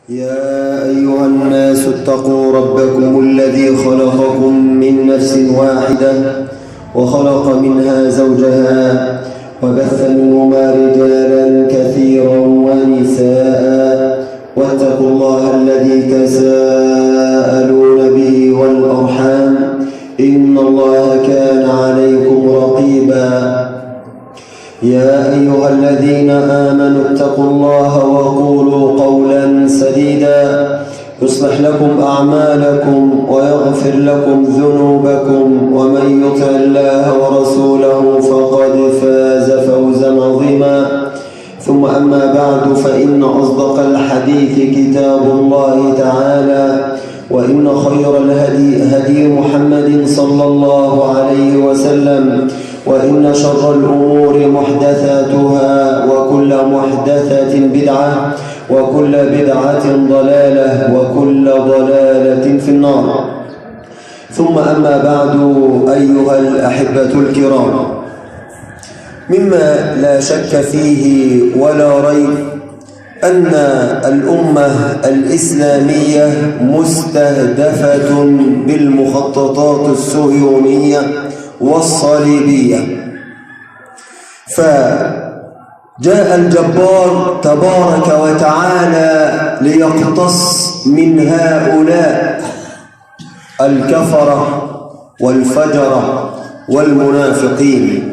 يا أيها الناس اتقوا ربكم الذي خلقكم من نفس واحدة وخلق منها زوجها وبث منهما رجالا كثيرا ونساء واتقوا الله الذي تساءلون به والأرحام إن الله كان عليكم رقيبا. يا أيها الذين آمنوا اتقوا الله وقولوا قولا سديدا يصلح لكم أعمالكم ويغفر لكم ذنوبكم ومن يطع الله ورسوله فقد فاز فوزا عظيما. ثم أما بعد فإن أصدق الحديث كتاب الله تعالى وإن خير الهدي هدي محمد صلى الله عليه وسلم وإن شر الأمور محدثاتها وكل محدثة بدعة وكل بدعة ضلالة وكل ضلالة في النار. ثم أما بعد أيها الأحبة الكرام، مما لا شك فيه ولا ريب أن الأمة الإسلامية مستهدفة بالمخططات الصهيونية والصليبية، فجاء الجبار تبارك وتعالى ليقتص من هؤلاء الكفرة والفجرة والمنافقين.